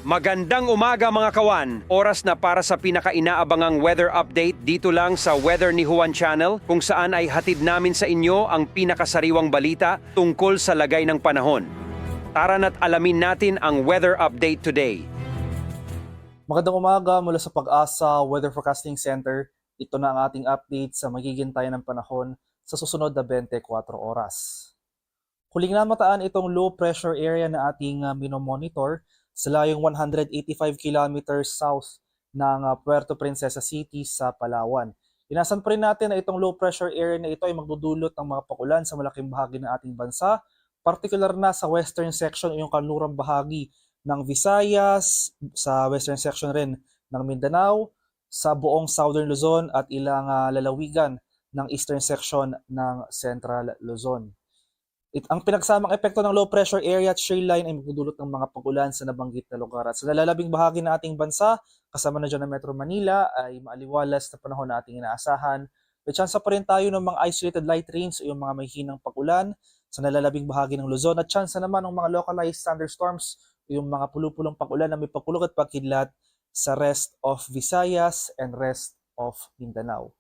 Magandang umaga mga kawan! Oras na para sa pinaka-inaabangang weather update dito lang sa Weather ni Juan Channel kung saan ay hatid namin sa inyo ang pinakasariwang balita tungkol sa lagay ng panahon. Tara na't alamin natin ang weather update today. Magandang umaga mula sa Pag-asa Weather Forecasting Center. Ito na ang ating update sa magiging tayo ng panahon sa susunod na 24 oras. Huling namataan itong low pressure area na ating minomonitor sa layong 185 kilometers south ng Puerto Princesa City sa Palawan. Inasan pa rin natin na itong low pressure area na ito ay magdudulot ng mga pagulan sa malaking bahagi ng ating bansa, particular na sa western section o yung kanlurang bahagi ng Visayas, sa western section rin ng Mindanao, sa buong southern Luzon at ilang lalawigan ng eastern section ng central Luzon. Ang pinagsamang epekto ng low pressure area at shear line ay magdudulot ng mga pagulan sa nabanggit na lugar. At sa nalalabing bahagi ng ating bansa, kasama na dyan ng Metro Manila, ay maaliwalas na panahon na ating inaasahan. May tsansa pa rin tayo ng mga isolated light rains o yung mga may hinang pagulan sa nalalabing bahagi ng Luzon. At tsansa naman ng mga localized thunderstorms o yung mga pulupulong pagulan na may pagkulog at pagkidlat sa rest of Visayas and rest of Mindanao.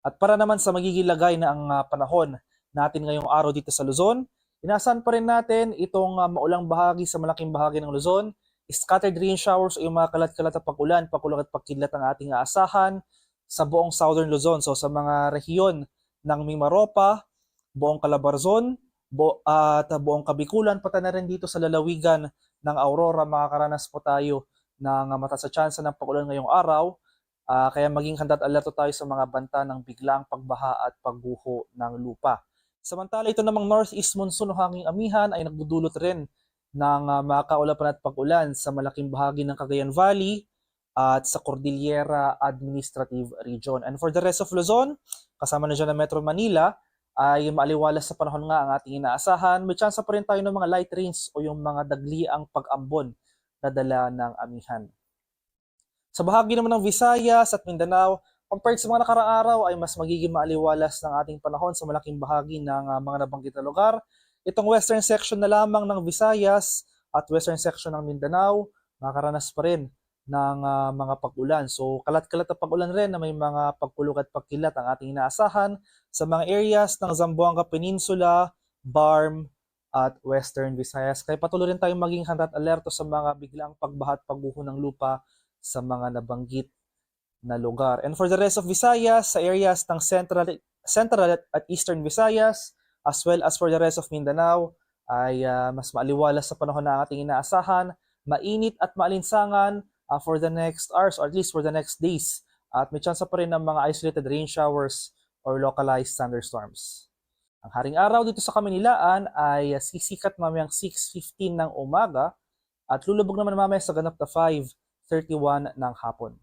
At para naman sa magiging lagay na ang panahon natin ngayong araw dito sa Luzon, inaasahan pa rin natin itong maulang bahagi sa malaking bahagi ng Luzon, scattered rain showers o yung mga kalat-kalat na pagulan, pakulog at pagkidlat ang ating aasahan sa buong southern Luzon. So sa mga rehiyon ng Mimaropa, buong Calabarzon, at buong Kabikulan, pati na rin dito sa lalawigan ng Aurora, makakaranas po tayo ng mataas na tsansa ng pagulan ngayong araw. Kaya maging handa at alerto tayo sa mga banta ng biglang pagbaha at pagguho ng lupa. Samantala, ito namang northeast monsoon o hanging amihan ay nagdudulot rin ng mga kaulapan at pag-ulan sa malaking bahagi ng Cagayan Valley at sa Cordillera Administrative Region. And for the rest of Luzon, kasama na dyan ng Metro Manila, ay maaliwalas sa panahon nga ang ating inaasahan. May tsansa pa rin tayo ng mga light rains o yung mga dagliang pag-ambon na dala ng amihan. Sa bahagi naman ng Visayas at Mindanao, compared sa mga nakaraang araw ay mas magiging maaliwalas ng ating panahon sa malaking bahagi ng mga nabanggit na lugar. Itong western section na lamang ng Visayas at western section ng Mindanao, makakaranas pa rin ng mga pag-ulan. So kalat-kalat na pag-ulan rin na may mga pagkulog at pagkilat ang ating inaasahan sa mga areas ng Zamboanga Peninsula, Barm at western Visayas. Kaya patuloy rin tayong maging handa at alerto sa mga biglang pagbaha at pagguho ng lupa sa mga nabanggit na lugar. And for the rest of Visayas, sa areas ng central at eastern Visayas, as well as for the rest of Mindanao, ay mas maaliwalas sa panahon na ating inaasahan, mainit at maalinsangan for the next hours or at least for the next days. At may tsansa pa rin ng mga isolated rain showers or localized thunderstorms. Ang haring araw dito sa Kamunilaan ay sisikat mamayang 6:15 ng umaga at lulubog naman mamaya sa ganap na 5:31 ng hapon.